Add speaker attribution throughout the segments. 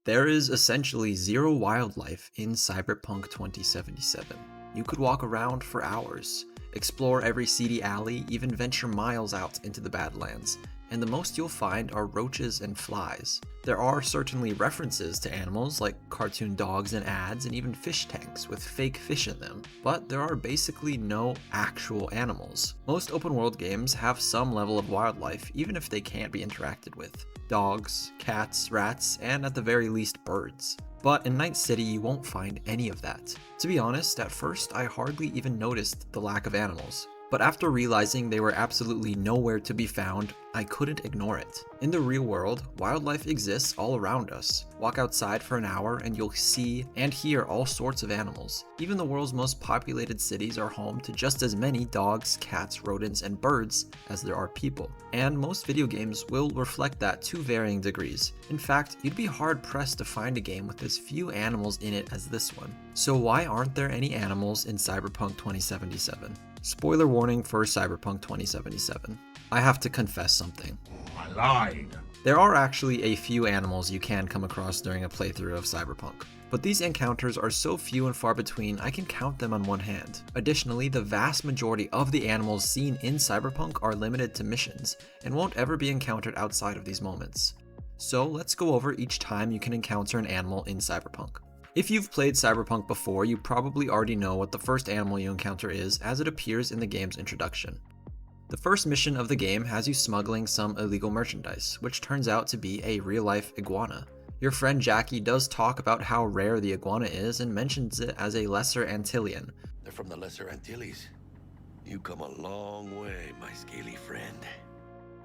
Speaker 1: There is essentially zero wildlife in Cyberpunk 2077. You could walk around for hours, explore every seedy alley, even venture miles out into the Badlands, and the most you'll find are roaches and flies. There are certainly references to animals like cartoon dogs in ads and even fish tanks with fake fish in them, but there are basically no actual animals. Most open world games have some level of wildlife, even if they can't be interacted with. Dogs, cats, rats, and at the very least birds. But in Night City you won't find any of that. To be honest, at first I hardly even noticed the lack of animals. But after realizing they were absolutely nowhere to be found, I couldn't ignore it. In the real world, wildlife exists all around us. Walk outside for an hour and you'll see and hear all sorts of animals. Even the world's most populated cities are home to just as many dogs, cats, rodents, and birds as there are people. And most video games will reflect that to varying degrees. In fact, you'd be hard pressed to find a game with as few animals in it as this one. So why aren't there any animals in Cyberpunk 2077? Spoiler warning for Cyberpunk 2077. I have to confess something.
Speaker 2: I lied.
Speaker 1: There are actually a few animals you can come across during a playthrough of Cyberpunk, but these encounters are so few and far between I can count them on one hand. Additionally, the vast majority of the animals seen in Cyberpunk are limited to missions, and won't ever be encountered outside of these moments. So let's go over each time you can encounter an animal in Cyberpunk. If you've played Cyberpunk before, you probably already know what the first animal you encounter is, as it appears in the game's introduction. The first mission of the game has you smuggling some illegal merchandise, which turns out to be a real-life iguana. Your friend Jackie does talk about how rare the iguana is and mentions it as a Lesser Antillian.
Speaker 3: They're from the Lesser Antilles. You come a long way, my scaly friend.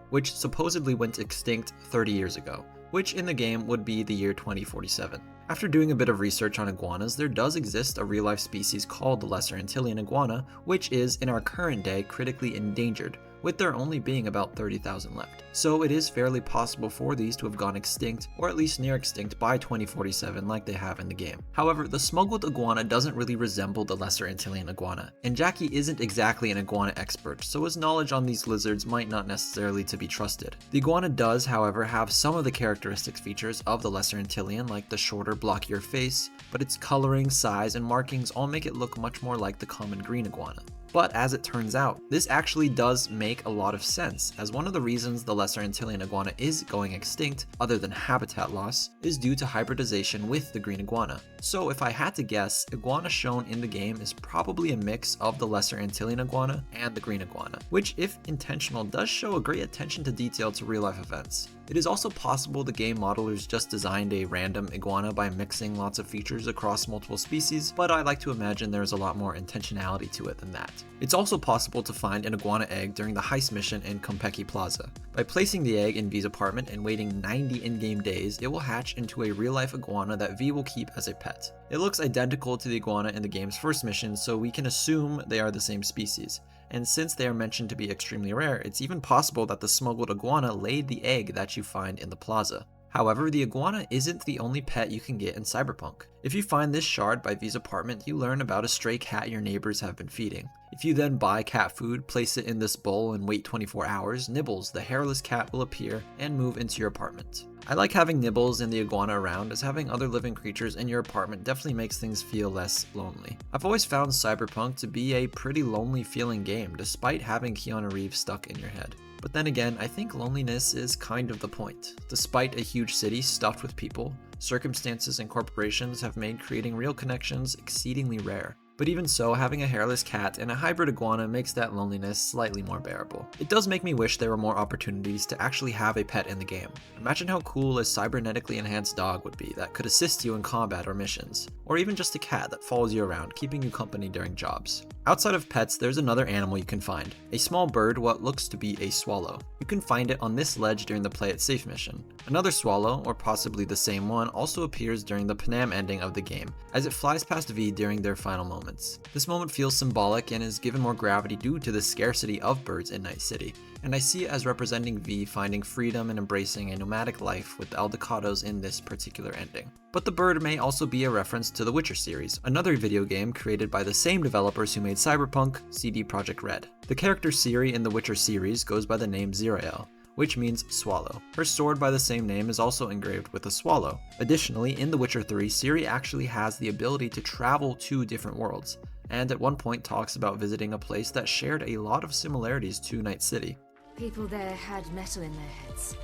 Speaker 1: Which supposedly went extinct 30 years ago, which in the game would be the year 2047. After doing a bit of research on iguanas, there does exist a real-life species called the Lesser Antillean iguana, which is in our current day critically endangered, with there only being about 30,000 left. So it is fairly possible for these to have gone extinct, or at least near extinct by 2047 like they have in the game. However, the smuggled iguana doesn't really resemble the Lesser Antillean iguana, and Jackie isn't exactly an iguana expert, so his knowledge on these lizards might not necessarily to be trusted. The iguana does, however, have some of the characteristics features of the Lesser Antillean, like the shorter, blockier face, but its coloring, size, and markings all make it look much more like the common green iguana. But as it turns out, this actually does make a lot of sense, as one of the reasons the Lesser Antillean iguana is going extinct, other than habitat loss, is due to hybridization with the green iguana. So if I had to guess, iguana shown in the game is probably a mix of the Lesser Antillean iguana and the green iguana, which if intentional does show a great attention to detail to real life events. It is also possible the game modelers just designed a random iguana by mixing lots of features across multiple species, but I like to imagine there's a lot more intentionality to it than that. It's also possible to find an iguana egg during the heist mission in Konpeki Plaza. By placing the egg in V's apartment and waiting 90 in-game days, it will hatch into a real-life iguana that V will keep as a pet. It looks identical to the iguana in the game's first mission, so we can assume they are the same species. And since they are mentioned to be extremely rare, it's even possible that the smuggled iguana laid the egg that you find in the plaza. However, the iguana isn't the only pet you can get in Cyberpunk. If you find this shard by V's apartment, you learn about a stray cat your neighbors have been feeding. If you then buy cat food, place it in this bowl, and wait 24 hours, Nibbles, the hairless cat, will appear and move into your apartment. I like having Nibbles and the iguana around, as having other living creatures in your apartment definitely makes things feel less lonely. I've always found Cyberpunk to be a pretty lonely feeling game, despite having Keanu Reeves stuck in your head. But then again, I think loneliness is kind of the point. Despite a huge city stuffed with people, circumstances and corporations have made creating real connections exceedingly rare. But even so, having a hairless cat and a hybrid iguana makes that loneliness slightly more bearable. It does make me wish there were more opportunities to actually have a pet in the game. Imagine how cool a cybernetically enhanced dog would be that could assist you in combat or missions, or even just a cat that follows you around, keeping you company during jobs. Outside of pets, there's another animal you can find, a small bird, what looks to be a swallow. You can find it on this ledge during the Play It Safe mission. Another swallow, or possibly the same one, also appears during the Panam ending of the game, as it flies past V during their final moments. This moment feels symbolic and is given more gravity due to the scarcity of birds in Night City, and I see it as representing V finding freedom and embracing a nomadic life with the Aldecados in this particular ending. But the bird may also be a reference to the Witcher series, another video game created by the same developers who made Cyberpunk, CD Projekt Red. The character Ciri in the Witcher series goes by the name Zirael, which means swallow. Her sword by the same name is also engraved with a swallow. Additionally, in The Witcher 3, Ciri actually has the ability to travel to different worlds, and at one point talks about visiting a place that shared a lot of similarities to Night City.
Speaker 2: People there had metal in their heads,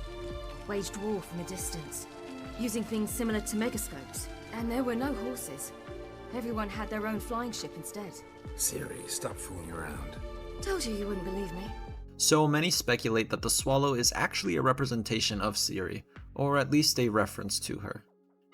Speaker 2: waged war from a distance, using things similar to megascopes, and there were no horses. Everyone had their own flying ship instead.
Speaker 4: Ciri, stop fooling around.
Speaker 2: Told you wouldn't believe me.
Speaker 1: So many speculate that the swallow is actually a representation of Ciri, or at least a reference to her.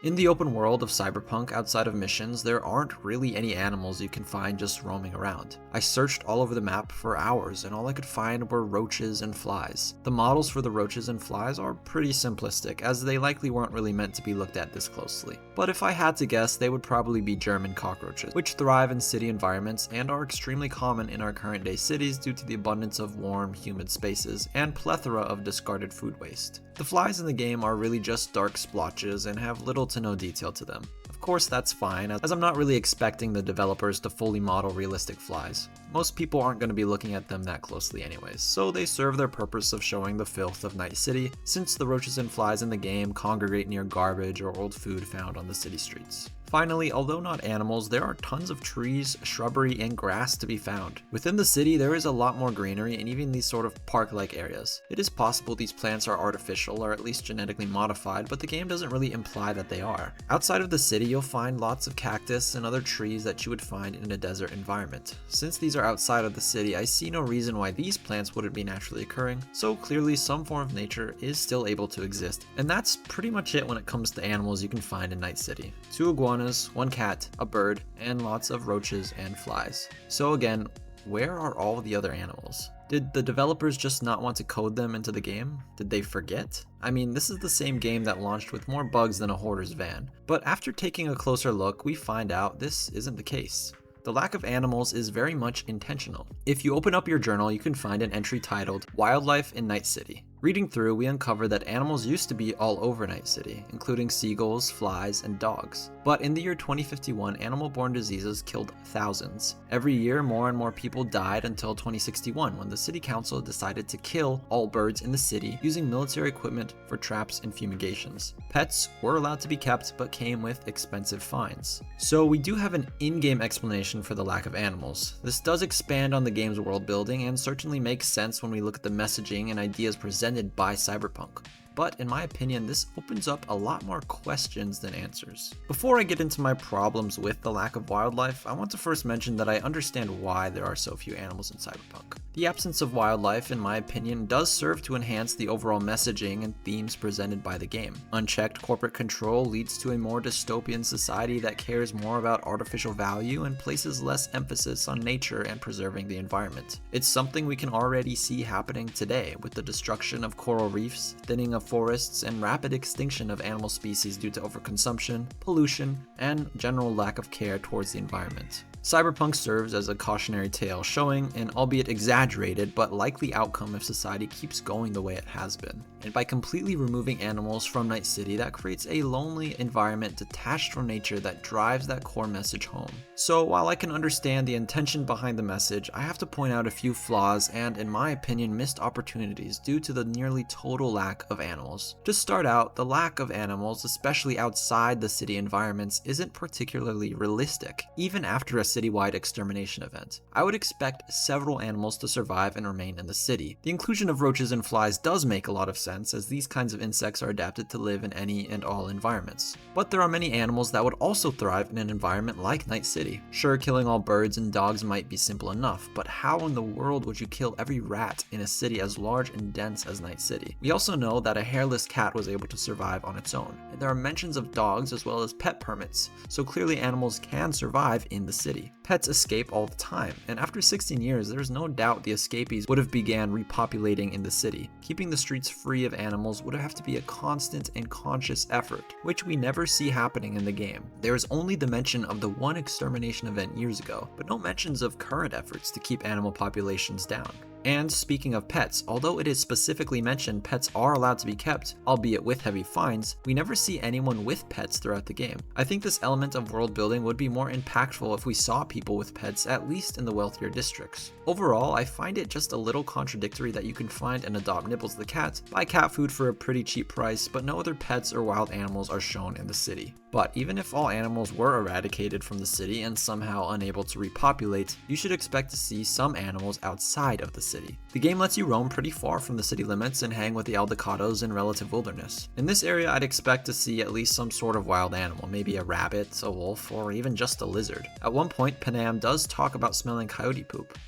Speaker 1: In the open world of Cyberpunk, outside of missions, there aren't really any animals you can find just roaming around. I searched all over the map for hours, and all I could find were roaches and flies. The models for the roaches and flies are pretty simplistic, as they likely weren't really meant to be looked at this closely. But if I had to guess, they would probably be German cockroaches, which thrive in city environments and are extremely common in our current day cities due to the abundance of warm, humid spaces and plethora of discarded food waste. The flies in the game are really just dark splotches and have little to no detail to them. Of course, that's fine, as I'm not really expecting the developers to fully model realistic flies. Most people aren't going to be looking at them that closely anyways, so they serve their purpose of showing the filth of Night City, since the roaches and flies in the game congregate near garbage or old food found on the city streets. Finally, although not animals, there are tons of trees, shrubbery, and grass to be found. Within the city, there is a lot more greenery and even these sort of park-like areas. It is possible these plants are artificial or at least genetically modified, but the game doesn't really imply that they are. Outside of the city, you'll find lots of cactus and other trees that you would find in a desert environment. Since these are outside of the city, I see no reason why these plants wouldn't be naturally occurring, so clearly some form of nature is still able to exist. And that's pretty much it when it comes to animals you can find in Night City. 2 iguanas, 1 cat, a bird, and lots of roaches and flies. So again, where are all the other animals? Did the developers just not want to code them into the game? Did they forget? I mean, this is the same game that launched with more bugs than a hoarder's van. But after taking a closer look, we find out this isn't the case. The lack of animals is very much intentional. If you open up your journal, you can find an entry titled Wildlife in Night City. Reading through, we uncover that animals used to be all over Night City, including seagulls, flies, and dogs. But in the year 2051, animal-borne diseases killed thousands. Every year, more and more people died until 2061, when the city council decided to kill all birds in the city using military equipment for traps and fumigations. Pets were allowed to be kept, but came with expensive fines. So we do have an in-game explanation for the lack of animals. This does expand on the game's world building and certainly makes sense when we look at the messaging and ideas presented by Cyberpunk. But in my opinion, this opens up a lot more questions than answers. Before I get into my problems with the lack of wildlife, I want to first mention that I understand why there are so few animals in Cyberpunk. The absence of wildlife, in my opinion, does serve to enhance the overall messaging and themes presented by the game. Unchecked corporate control leads to a more dystopian society that cares more about artificial value and places less emphasis on nature and preserving the environment. It's something we can already see happening today, with the destruction of coral reefs, thinning of forests, and rapid extinction of animal species due to overconsumption, pollution, and general lack of care towards the environment. Cyberpunk serves as a cautionary tale, showing an albeit exaggerated but likely outcome if society keeps going the way it has been. And by completely removing animals from Night City, that creates a lonely environment detached from nature that drives that core message home. So while I can understand the intention behind the message, I have to point out a few flaws and, in my opinion, missed opportunities due to the nearly total lack of animals. To start out, the lack of animals, especially outside the city environments, isn't particularly realistic, even after a citywide extermination event. I would expect several animals to survive and remain in the city. The inclusion of roaches and flies does make a lot of sense, as these kinds of insects are adapted to live in any and all environments. But there are many animals that would also thrive in an environment like Night City. Sure, killing all birds and dogs might be simple enough, but how in the world would you kill every rat in a city as large and dense as Night City? We also know that a hairless cat was able to survive on its own, and there are mentions of dogs as well as pet permits, so clearly animals can survive in the city. Pets escape all the time, and after 16 years, there's no doubt the escapees would have began repopulating in the city. Keeping the streets free of animals would have to be a constant and conscious effort, which we never see happening in the game. There is only the mention of the one extermination event years ago, but no mentions of current efforts to keep animal populations down. And speaking of pets, although it is specifically mentioned pets are allowed to be kept, albeit with heavy fines, we never see anyone with pets throughout the game. I think this element of world building would be more impactful if we saw people with pets, at least in the wealthier districts. Overall, I find it just a little contradictory that you can find and adopt Nibbles the cat, buy cat food for a pretty cheap price, but no other pets or wild animals are shown in the city. But even if all animals were eradicated from the city and somehow unable to repopulate, you should expect to see some animals outside of the city. The game lets you roam pretty far from the city limits and hang with the aldecados in relative wilderness. In this area, I'd expect to see at least some sort of wild animal, maybe a rabbit, a wolf, or even just a lizard. At one point, Panam does talk about smelling coyote poop.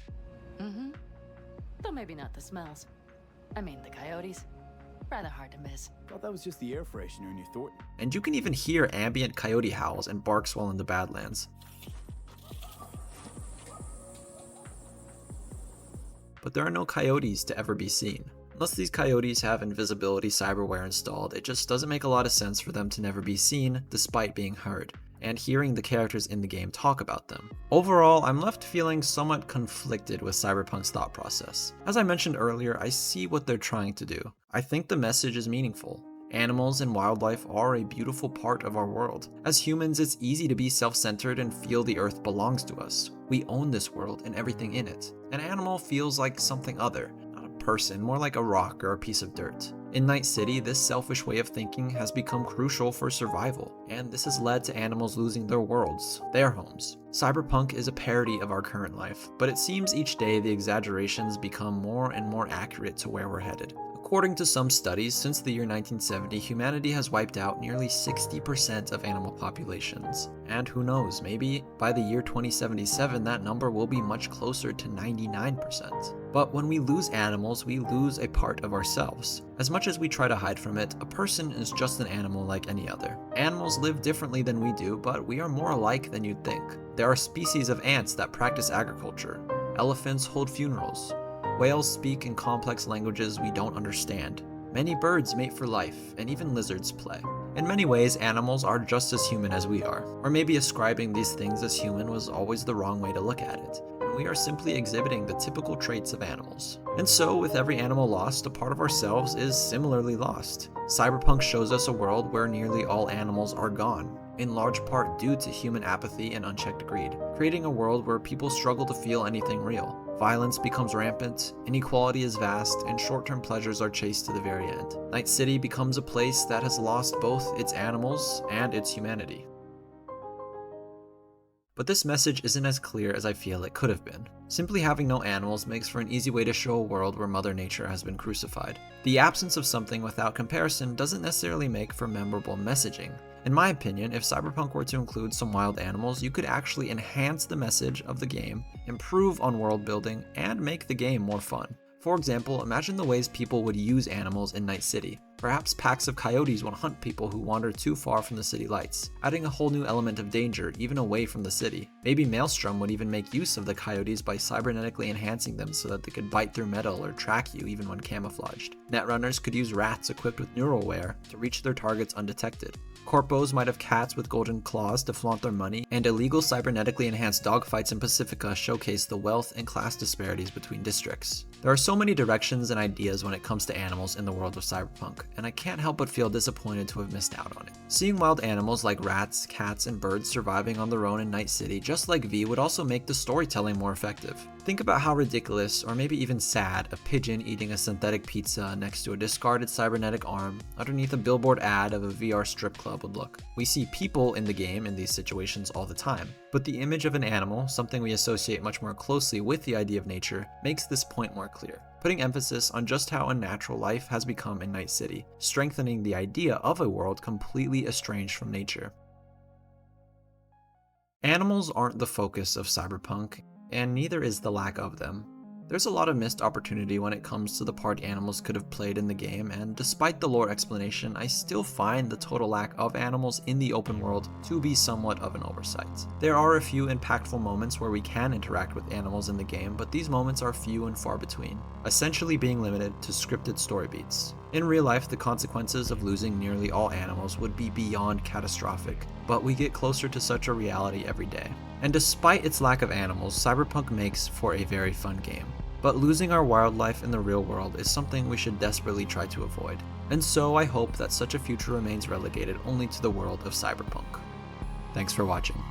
Speaker 5: Though maybe not the smells. I mean the coyotes. Rather hard to miss.
Speaker 6: Thought that was just the air freshener in your Thornton.
Speaker 1: And you can even hear ambient coyote howls and barks while in the Badlands. But there are no coyotes to ever be seen. Unless these coyotes have invisibility cyberware installed, it just doesn't make a lot of sense for them to never be seen, despite being heard, and hearing the characters in the game talk about them. Overall, I'm left feeling somewhat conflicted with Cyberpunk's thought process. As I mentioned earlier, I see what they're trying to do. I think the message is meaningful. Animals and wildlife are a beautiful part of our world. As humans, it's easy to be self-centered and feel the earth belongs to us. We own this world and everything in it. An animal feels like something other, not a person, more like a rock or a piece of dirt. In Night City, this selfish way of thinking has become crucial for survival, and this has led to animals losing their worlds, their homes. Cyberpunk is a parody of our current life, but it seems each day the exaggerations become more and more accurate to where we're headed. According to some studies, since the year 1970, humanity has wiped out nearly 60% of animal populations. And who knows, maybe by the year 2077 that number will be much closer to 99%. But when we lose animals, we lose a part of ourselves. As much as we try to hide from it, a person is just an animal like any other. Animals live differently than we do, but we are more alike than you'd think. There are species of ants that practice agriculture. Elephants hold funerals. Whales speak in complex languages we don't understand. Many birds mate for life, and even lizards play. In many ways, animals are just as human as we are. Or maybe ascribing these things as human was always the wrong way to look at it, and we are simply exhibiting the typical traits of animals. And so, with every animal lost, a part of ourselves is similarly lost. Cyberpunk shows us a world where nearly all animals are gone, in large part due to human apathy and unchecked greed, creating a world where people struggle to feel anything real. Violence becomes rampant, inequality is vast, and short-term pleasures are chased to the very end. Night City becomes a place that has lost both its animals and its humanity. But this message isn't as clear as I feel it could have been. Simply having no animals makes for an easy way to show a world where Mother Nature has been crucified. The absence of something without comparison doesn't necessarily make for memorable messaging. In my opinion, if Cyberpunk were to include some wild animals, you could actually enhance the message of the game, improve on world building, and make the game more fun. For example, imagine the ways people would use animals in Night City. Perhaps packs of coyotes would hunt people who wander too far from the city lights, adding a whole new element of danger even away from the city. Maybe Maelstrom would even make use of the coyotes by cybernetically enhancing them so that they could bite through metal or track you even when camouflaged. Netrunners could use rats equipped with neuralware to reach their targets undetected. Corpos might have cats with golden claws to flaunt their money, and illegal cybernetically enhanced dogfights in Pacifica showcase the wealth and class disparities between districts. There are so many directions and ideas when it comes to animals in the world of Cyberpunk, and I can't help but feel disappointed to have missed out on it. Seeing wild animals like rats, cats, and birds surviving on their own in Night City, just like V, would also make the storytelling more effective. Think about how ridiculous, or maybe even sad, a pigeon eating a synthetic pizza next to a discarded cybernetic arm underneath a billboard ad of a VR strip club would look. We see people in the game in these situations all the time, but the image of an animal, something we associate much more closely with the idea of nature, makes this point more clear, putting emphasis on just how unnatural life has become in Night City, strengthening the idea of a world completely estranged from nature. Animals aren't the focus of Cyberpunk, and neither is the lack of them. There's a lot of missed opportunity when it comes to the part animals could have played in the game, and despite the lore explanation, I still find the total lack of animals in the open world to be somewhat of an oversight. There are a few impactful moments where we can interact with animals in the game, but these moments are few and far between, essentially being limited to scripted story beats. In real life, the consequences of losing nearly all animals would be beyond catastrophic, but we get closer to such a reality every day. And despite its lack of animals, Cyberpunk makes for a very fun game. But losing our wildlife in the real world is something we should desperately try to avoid, and so I hope that such a future remains relegated only to the world of Cyberpunk. Thanks for watching.